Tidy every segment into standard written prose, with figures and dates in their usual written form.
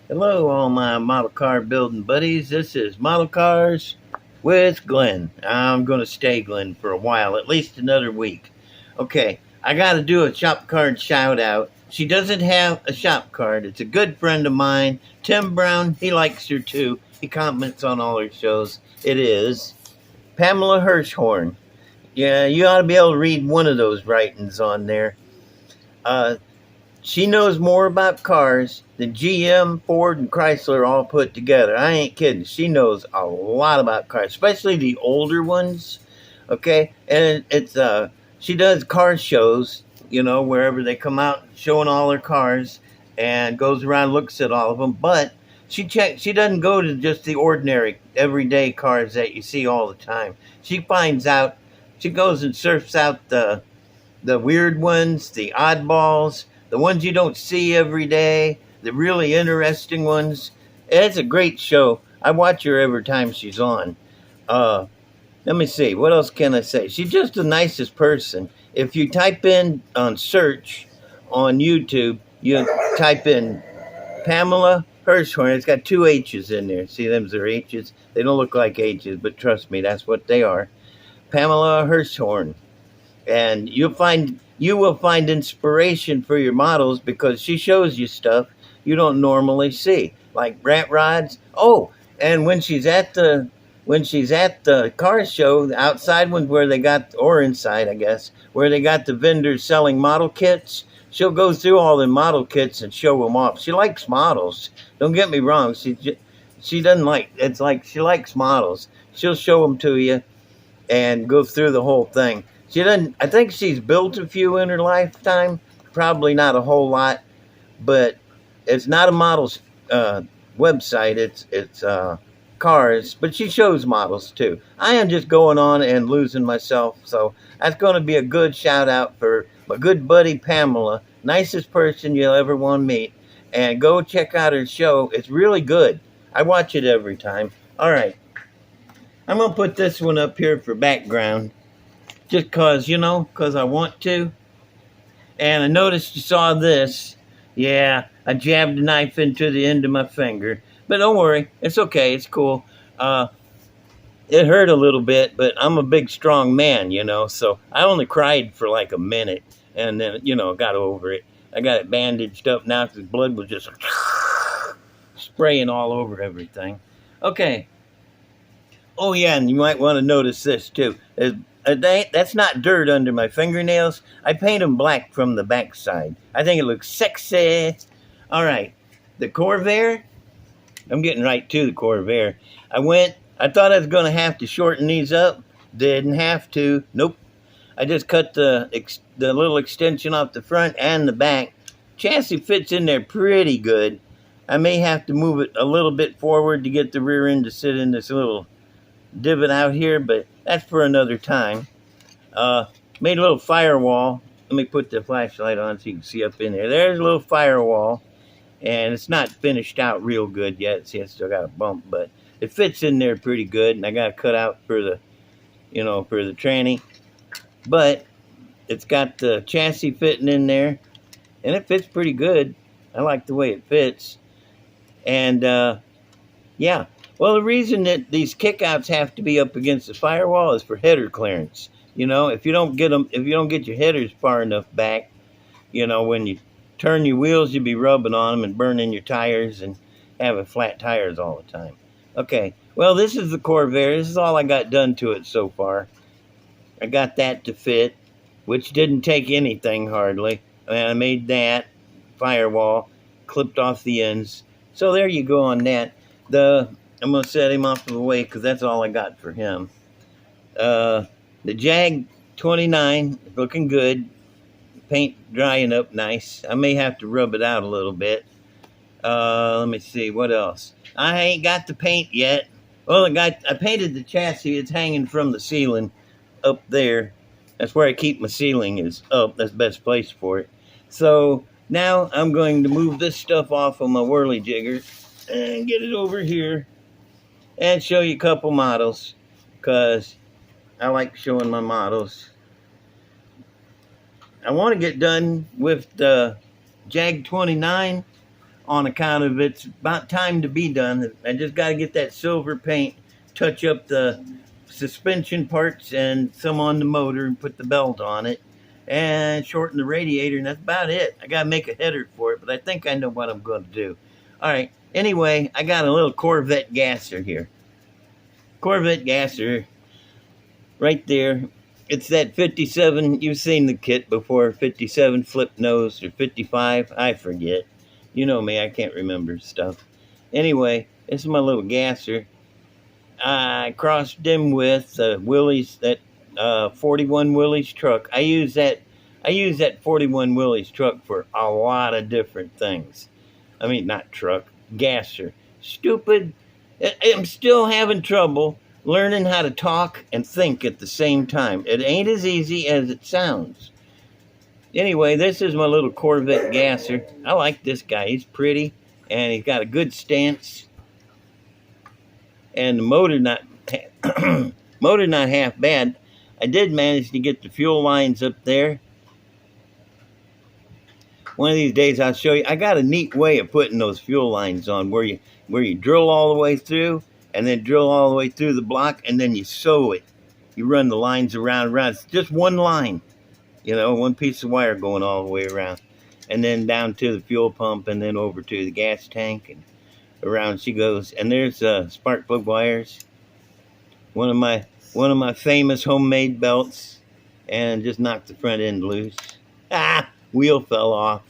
Hello, all my model car building buddies. This is Model Cars with Glenn. I'm going to stay Glenn for a while, at least another week. Okay, I got to do a shop card shout out. She doesn't have a shop card. It's a good friend of mine, Tim Brown. He likes her too. He comments on all her shows. It is Pamela Hirschhorn. Yeah, you ought to be able to read one of those writings on there. Uh, she knows more about cars than GM, Ford, and Chrysler all put together. I ain't kidding. She knows a lot about cars, especially the older ones. Okay, and she does car shows, wherever they come out, showing all her cars, and goes around looks at all of them. But she doesn't go to just the ordinary everyday cars that you see all the time. She finds out. She goes and surfs out the weird ones, the oddballs, the ones you don't see every day, the really interesting ones. It's a great show. I watch her every time she's on. Uh, Let me see. What else can I say? She's just the nicest person. If you type in on search on YouTube, you type in Pamela Hirschhorn. It's got two H's in there. See, them's are H's. They don't look like H's, but trust me, that's what they are. Pamela Hirschhorn, and you will find inspiration for your models because she shows you stuff you don't normally see, like rat rods. Oh, and when she's at the car show, the outside ones where they got, or inside, I guess, where they got the vendors selling model kits, she'll go through all the model kits and show them off. She likes models. Don't get me wrong. She doesn't like. It's like she likes models. She'll show them to you and go through the whole thing. She doesn't. I think she's built a few in her lifetime. Probably not a whole lot, but it's not a model's website. It's cars, but she shows models too. I am just going on and losing myself, so that's going to be a good shout out for my good buddy Pamela, nicest person you'll ever want to meet. And go check out her show. It's really good. I watch it every time. All right, I'm gonna put this one up here for background just cause I want to. And I noticed you saw this. Yeah, I jabbed a knife into the end of my finger. But don't worry, it's okay, it's cool. Uh, it hurt a little bit, but I'm a big, strong man, so I only cried for like a minute and then, got over it. I got it bandaged up now because blood was just spraying all over everything. Okay. Oh, yeah, and you might want to notice this too. That's not dirt under my fingernails. I paint them black from the backside. I think it looks sexy. All right, the Corvair. I'm getting right to the Corvair. I thought I was going to have to shorten these up. Didn't have to. Nope. I just cut the little extension off the front and the back. Chassis fits in there pretty good. I may have to move it a little bit forward to get the rear end to sit in this little divot out here, but that's for another time. Made a little firewall. Let me put the flashlight on so you can see up in there. There's a little firewall, and it's not finished out real good yet. See, it's still got a bump, but it fits in there pretty good, and I got to cut out for the tranny. But it's got the chassis fitting in there, and it fits pretty good. I like the way it fits. And, yeah. Well, the reason that these kickouts have to be up against the firewall is for header clearance. If you don't get your headers far enough back, when you turn your wheels, you'll be rubbing on them and burning your tires and having flat tires all the time. Okay, well, this is the Corvair. This is all I got done to it so far. I got that to fit, which didn't take anything hardly. And I made that firewall, clipped off the ends. So there you go on that. I'm going to set him off of the way because that's all I got for him. The Jag 29, looking good. Paint drying up nice. I may have to rub it out a little bit. Let me see, what else? I ain't got the paint yet. Well, I painted the chassis. It's hanging from the ceiling up there. That's where I keep my ceiling, is up. That's the best place for it. So now I'm going to move this stuff off of my whirly jigger and get it over here and show you a couple models because I like showing my models. I want to get done with the Jag 29, on account of it's about time to be done. I just got to get that silver paint, touch up the suspension parts and some on the motor and put the belt on it and shorten the radiator, and that's about it. I got to make a header for it, but I think I know what I'm going to do. All right. Anyway, I got a little Corvette gasser here. Corvette gasser right there. It's that 57. You've seen the kit before. 57 flip nose or 55. I forget. You know me. I can't remember stuff. Anyway, this is my little gasser. I crossed them with Willys, that 41 Willys truck. I use that 41 Willys truck for a lot of different things. I mean, not truck, gasser. Stupid. I'm still having trouble learning how to talk and think at the same time. It ain't as easy as it sounds. Anyway, this is my little Corvette gasser. I like this guy. He's pretty, and he's got a good stance. And the motor not half bad. I did manage to get the fuel lines up there. One of these days I'll show you. I got a neat way of putting those fuel lines on where you drill all the way through and then drill all the way through the block and then you sew it. You run the lines around. It's just one line, one piece of wire going all the way around. And then down to the fuel pump and then over to the gas tank and around she goes. And there's spark plug wires. One of my famous homemade belts, and just knocked the front end loose. Wheel fell off.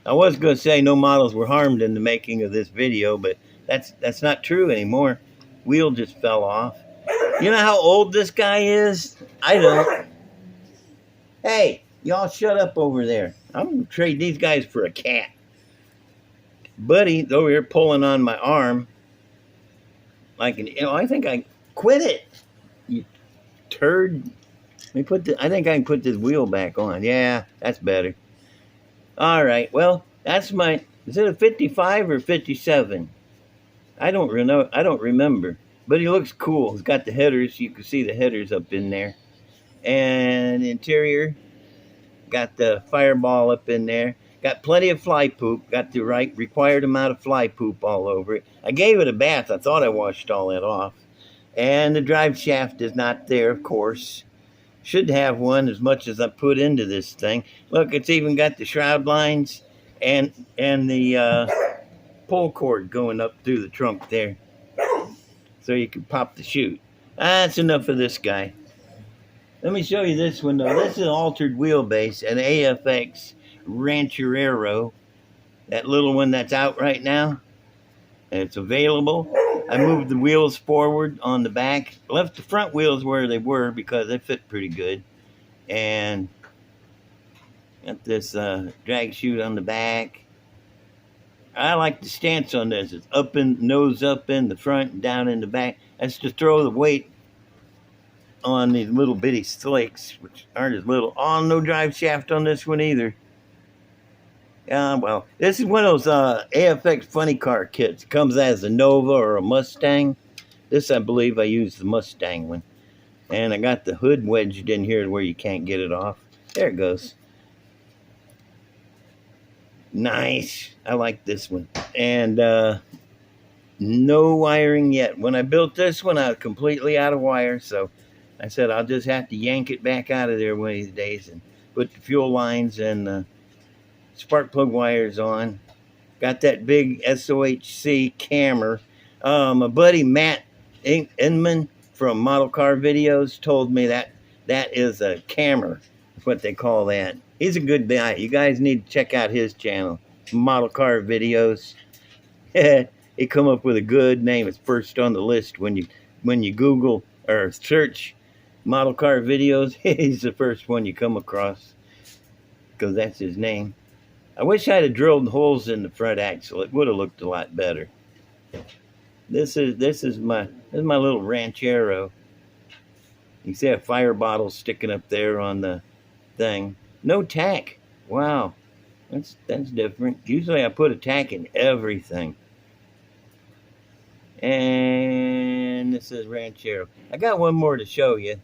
I was going to say no models were harmed in the making of this video, but that's not true anymore. Wheel just fell off. You know how old this guy is? I don't. Hey, y'all shut up over there. I'm going to trade these guys for a cat. Buddy's over here pulling on my arm. I think I quit it. You turd. I think I can put this wheel back on. Yeah, that's better. All right. Well, that's is it a 55 or 57? I don't remember. But he looks cool. He's got the headers. You can see the headers up in there. And interior, got the fireball up in there. Got plenty of fly poop. Got the required amount of fly poop all over it. I gave it a bath. I thought I washed all that off. And the drive shaft is not there, of course. Should have one as much as I put into this thing. Look, it's even got the shroud lines and the pull cord going up through the trunk there. So you can pop the chute. That's enough of this guy. Let me show you this one, though. This is an altered wheelbase, an AFX Ranchero. That little one that's out right now. And it's available. I moved the wheels forward on the back. Left the front wheels where they were because they fit pretty good. And got this drag chute on the back. I like the stance on this. It's nose up in the front and down in the back. That's to throw the weight on these little bitty slicks, which aren't as little. Oh, no drive shaft on this one either. Well, this is one of those AFX funny car kits. It comes as a Nova or a Mustang. This, I believe, I used the Mustang one. And I got the hood wedged in here where you can't get it off. There it goes. Nice. I like this one. And no wiring yet. When I built this one, I was completely out of wire. So I said I'll just have to yank it back out of there one of these days and put the fuel lines and spark plug wires on. Got that big SOHC camera. My buddy Matt Inman from Model Car Videos told me that is a camera. That's what they call that. He's a good guy. You guys need to check out his channel, Model Car Videos. He come up with a good name. It's first on the list when you Google or search Model Car Videos. He's the first one you come across because that's his name. I wish I'd have drilled holes in the front axle. It would have looked a lot better. This is my little Ranchero. You see a fire bottle sticking up there on the thing. No tack. Wow, that's different. Usually I put a tack in everything. And this is Ranchero. I got one more to show you.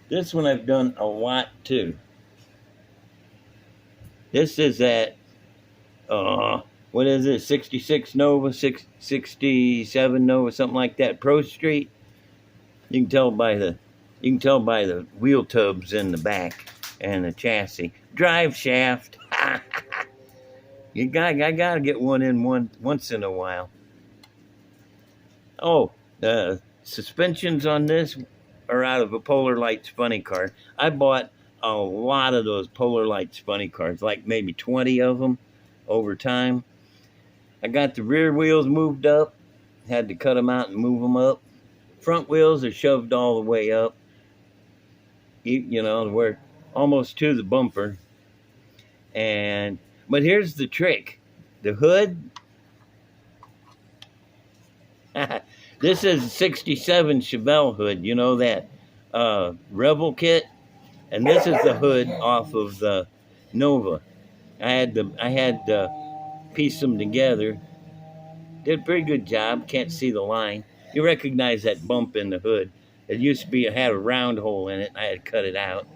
This one I've done a lot too. This is at what is it? 66 Nova, 67 Nova, something like that. Pro Street. You can tell by the wheel tubs in the back and the chassis. Drive shaft. I gotta get one in once in a while. Oh, the suspensions on this are out of a Polar Lights funny car. I bought a lot of those Polar Lights funny cars, like maybe 20 of them over time. I got the rear wheels moved up, had to cut them out and move them up. Front wheels are shoved all the way up. You know, we're almost to the bumper. But here's the trick. The hood. This is a 67 Chevelle hood. You know that Rebel kit? And this is the hood off of the Nova. I had to piece them together. Did a pretty good job. Can't see the line. You recognize that bump in the hood. It used to be, it had a round hole in it. I had to cut it out.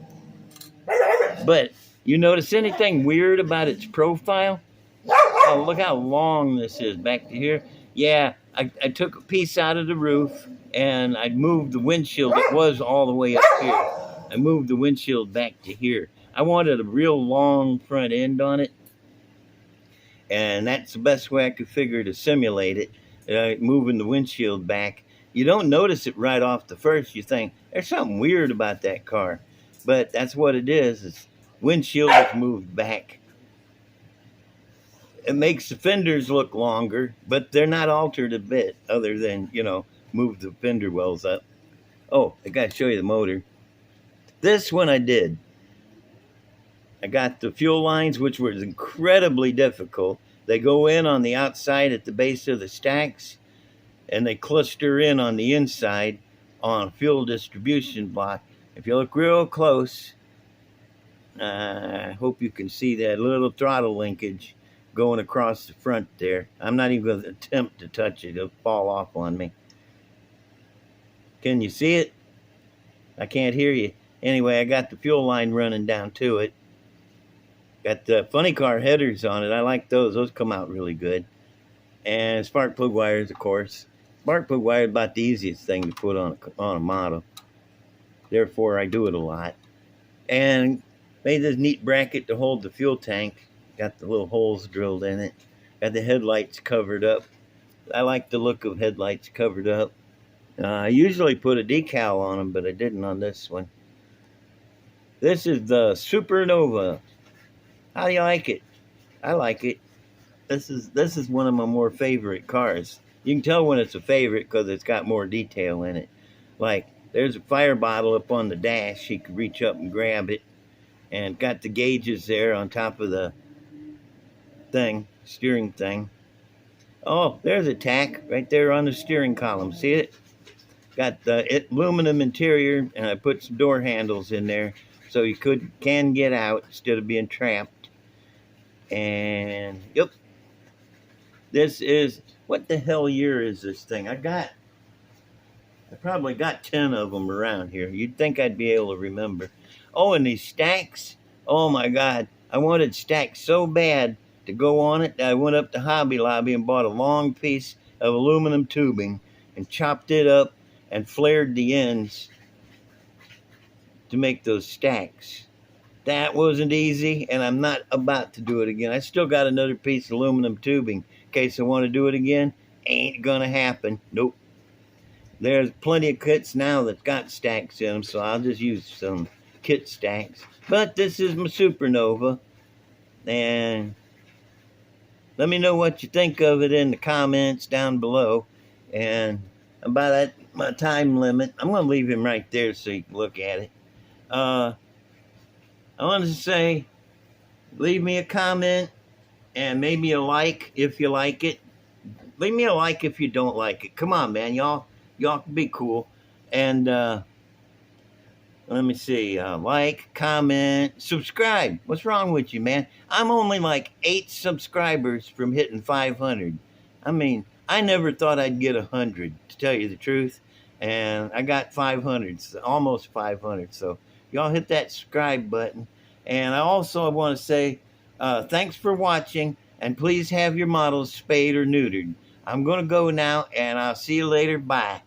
But you notice anything weird about its profile? Oh, look how long this is back to here. Yeah, I took a piece out of the roof and I moved the windshield. It was all the way up here. I moved the windshield back to here. I wanted a real long front end on it. And that's the best way I could figure to simulate it, moving the windshield back. You don't notice it right off the first. You think, there's something weird about that car. But that's what it is windshield is moved back. It makes the fenders look longer, but they're not altered a bit other than, move the fender wells up. Oh, I got to show you the motor. This one I did. I got the fuel lines, which was incredibly difficult. They go in on the outside at the base of the stacks, and they cluster in on the inside on a fuel distribution block. If you look real close, I hope you can see that little throttle linkage going across the front there. I'm not even going to attempt to touch it. It'll fall off on me. Can you see it? I can't hear you. Anyway, I got the fuel line running down to it. Got the funny car headers on it. I like those. Those come out really good. And spark plug wires, of course. Spark plug wire is about the easiest thing to put on a model. Therefore, I do it a lot. And made this neat bracket to hold the fuel tank. Got the little holes drilled in it. Got the headlights covered up. I like the look of headlights covered up. I usually put a decal on them, but I didn't on this one. This is the Supernova. How do you like it? I like it. This is one of my more favorite cars. You can tell when it's a favorite because it's got more detail in it. Like, there's a fire bottle up on the dash. You can reach up and grab it. And got the gauges there on top of the steering thing. Oh, there's a tack right there on the steering column. See it? Got the aluminum interior, and I put some door handles in there so you can get out instead of being trapped. And yep, this is, what the hell year is this thing? I probably got 10 of them around here. You'd think I'd be able to remember. Oh, and these stacks. Oh my God, I wanted stacks so bad to go on it that I went up to Hobby Lobby and bought a long piece of aluminum tubing and chopped it up and flared the ends to make those stacks. That wasn't easy, and I'm not about to do it again. I still got another piece of aluminum tubing in case I want to do it again. Ain't gonna happen. Nope. There's plenty of kits now that got stacks in them, so I'll just use some kit stacks. But this is my Supernova, and let me know what you think of it in the comments down below. And about my time limit, I'm going to leave him right there so you can look at it. I wanted to say, leave me a comment and maybe a like if you like it. Leave me a like if you don't like it. Come on, man. Y'all can be cool. And let me see. Like, comment, subscribe. What's wrong with you, man? I'm only like 8 subscribers from hitting 500. I mean, I never thought I'd get 100, to tell you the truth. And I got 500, almost 500. So y'all hit that subscribe button. And I also want to say, Thanks for watching, and please have your models spayed or neutered. I'm going to go now, and I'll see you later. Bye.